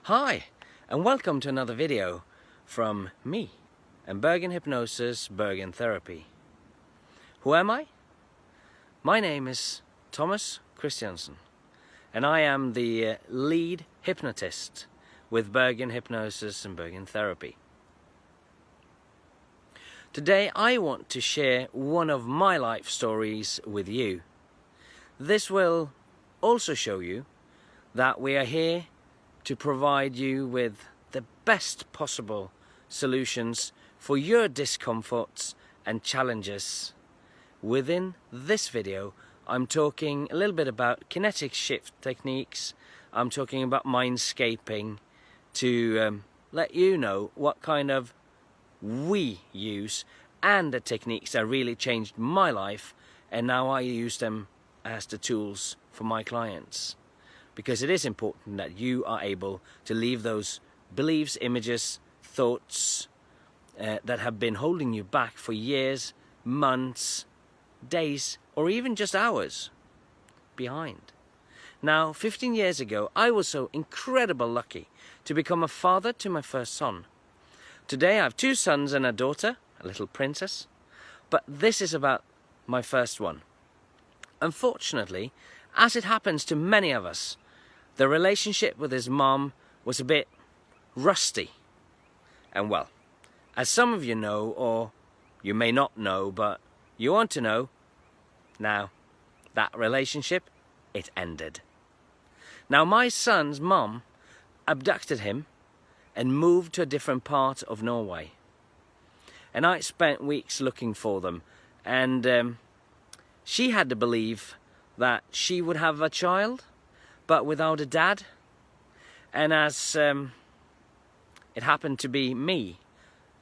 Hi, and welcome to another video from me and Hypnosis, Bergenterapi. Who am I? My name is Thomas Kristiansen, and I am the lead hypnotist with Hypnosis and Bergenterapi. Today I want to share one of my life stories with you. This will also show you that we are here to provide you with the best possible solutions for your discomforts and challenges. Within this video, I'm talking a little bit about kinetic shift techniques. I'm talking about mindscaping to let you know what kind of we use and the techniques that really changed my life, and now I use them as the tools for my clients. Because it is important that you are able to leave those beliefs, images, thoughts that have been holding you back for years, months, days, or even just hours behind. Now, 15 years ago, I was so incredibly lucky to become a father to my first son. Today I have 2 sons and a daughter, a little princess, but this is about my first one. Unfortunately, as it happens to many of us, the relationship with his mom was a bit rusty. And well, as some of you know, or you may not know, but you want to know, now that relationship, it ended. Now my son's mom abducted him and moved to a different part of Norway. And I spent weeks looking for them, and she had to believe that she would have a child, but without a dad. And as it happened to be me,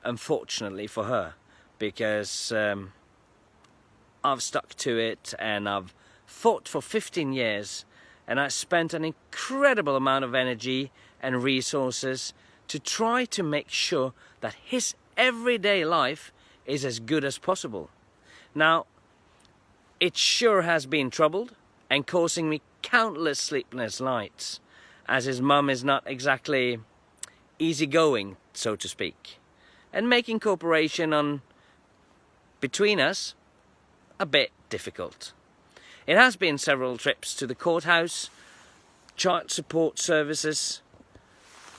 unfortunately for her, because I've stuck to it and I've fought for 15 years, and I spent an incredible amount of energy and resources to try to make sure that his everyday life is as good as possible. Now, it sure has been troubled and causing me countless sleepless nights, as his mum is not exactly easygoing, so to speak, and making cooperation on between us a bit difficult. It has been several trips to the courthouse, child support services,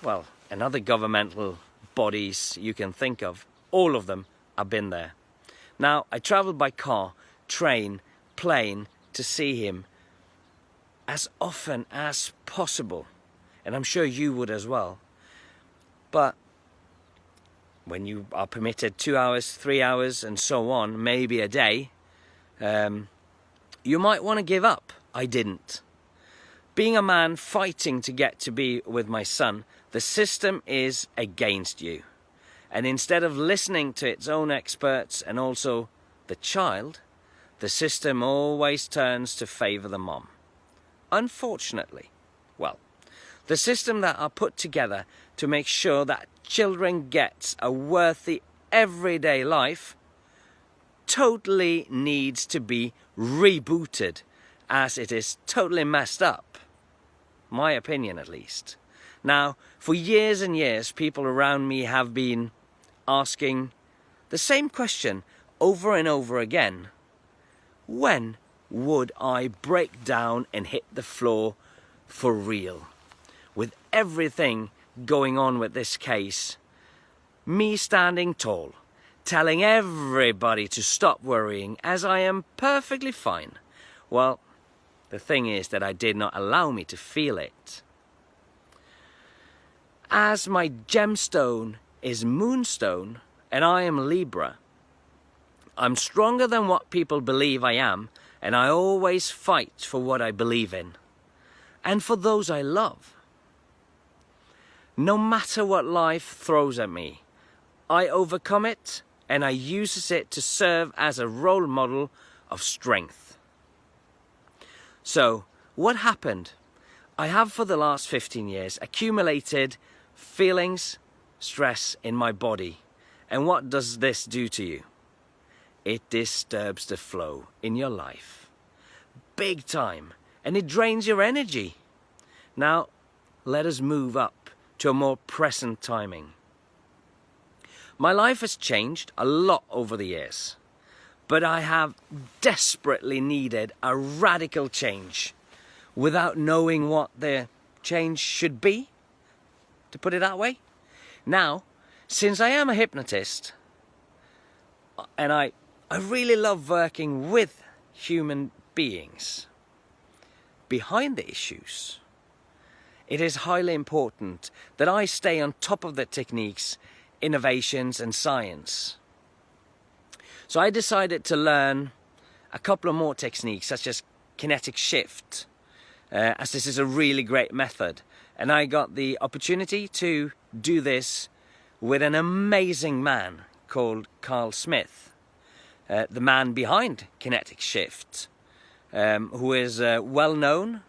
well, and other governmental bodies you can think of. All of them have been there. Now, I travelled by car, train, plane to see him as often as possible, and I'm sure you would as well. But when you are permitted 2 hours, 3 hours and so on, maybe a day, you might want to give up. I didn't. Being a man fighting to get to be with my son, the system is against you, and instead of listening to its own experts and also the child, the system always turns to favour the mom. Unfortunately, well, the system that are put together to make sure that children get a worthy everyday life totally needs to be rebooted, as it is totally messed up. My opinion, at least. Now, for years and years, people around me have been asking the same question over and over again. When would I break down and hit the floor for real? With everything going on with this case, me standing tall, telling everybody to stop worrying as I am perfectly fine. Well, the thing is that I did not allow me to feel it. As my gemstone is Moonstone and I am Libra, I'm stronger than what people believe I am, and I always fight for what I believe in and for those I love. No matter what life throws at me, I overcome it and I use it to serve as a role model of strength. So, what happened? I have for the last 15 years accumulated feelings, stress in my body. And what does this do to you? It disturbs the flow in your life. Big time. And it drains your energy. Now, let us move up to a more present timing. My life has changed a lot over the years, but I have desperately needed a radical change without knowing what the change should be, to put it that way. Now, since I am a hypnotist, and I really love working with human beings behind the issues, it is highly important that I stay on top of the techniques, innovations and science. So I decided to learn a couple of more techniques, such as Kinetic Shift, as this is a really great method. And I got the opportunity to do this with an amazing man called Carl Smith, the man behind Kinetic Shift, who is well known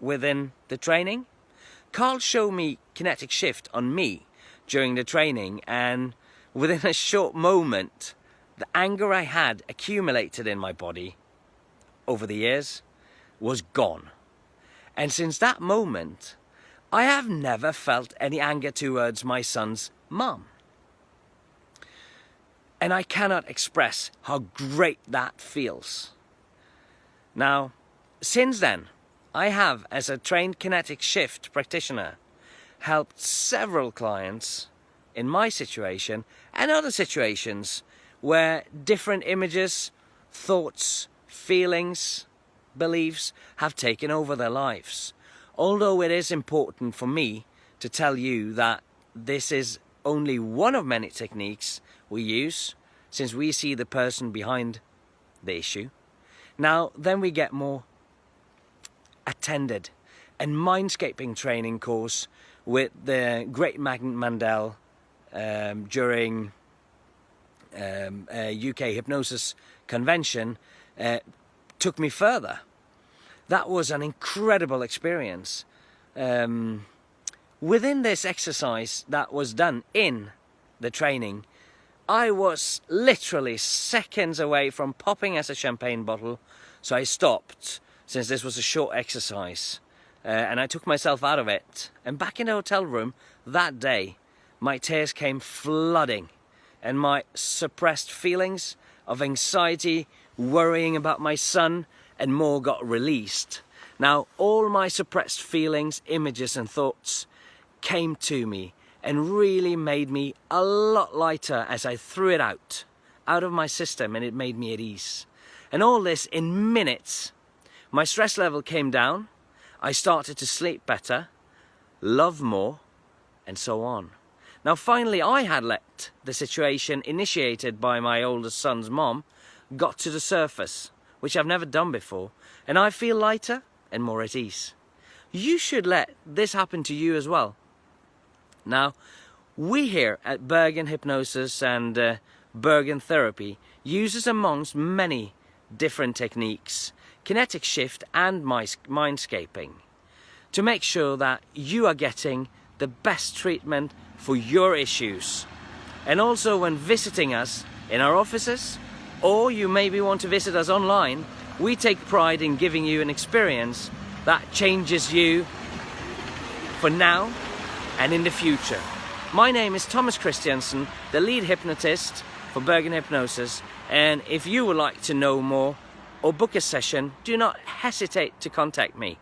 within the training. Carl showed me Kinetic Shift on me during the training, and within a short moment, the anger I had accumulated in my body over the years was gone. And since that moment, I have never felt any anger towards my son's mum. And I cannot express how great that feels. Now, since then, I have, as a trained Kinetic Shift practitioner, helped several clients in my situation and other situations where different images, thoughts, feelings, beliefs have taken over their lives. Although it is important for me to tell you that this is only one of many techniques we use, since we see the person behind the issue. Now, then we get more attended and mindscaping training course with the great Magnet Mandel during a UK Hypnosis convention took me further. That was an incredible experience. Within this exercise that was done in the training, I was literally seconds away from popping as a champagne bottle, so I stopped, since this was a short exercise, and I took myself out of it. And back in the hotel room that day, my tears came flooding, and my suppressed feelings of anxiety, worrying about my son, and more got released. Now, all my suppressed feelings, images and thoughts came to me and really made me a lot lighter as I threw it out of my system, and it made me at ease. And all this in minutes. My stress level came down, I started to sleep better, love more, and so on. Now finally I had let the situation initiated by my oldest son's mom got to the surface, which I've never done before, and I feel lighter and more at ease. You should let this happen to you as well. Now, we here at Bergen Hypnosis and Bergenterapi uses amongst many different techniques, Kinetic Shift and mindscaping, to make sure that you are getting the best treatment for your issues. And also when visiting us in our offices, or you maybe want to visit us online, we take pride in giving you an experience that changes you for now and in the future. My name is Thomas Kristiansen, the lead hypnotist for Bergen Hypnosis, and if you would like to know more or book a session, do not hesitate to contact me,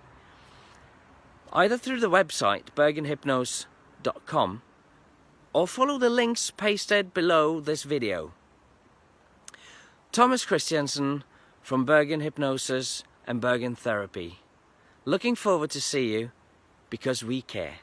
either through the website bergenterapi.no or follow the links pasted below this video. Thomas Christiansen from Bergen Hypnosis and Bergenterapi. Looking forward to see you, because we care.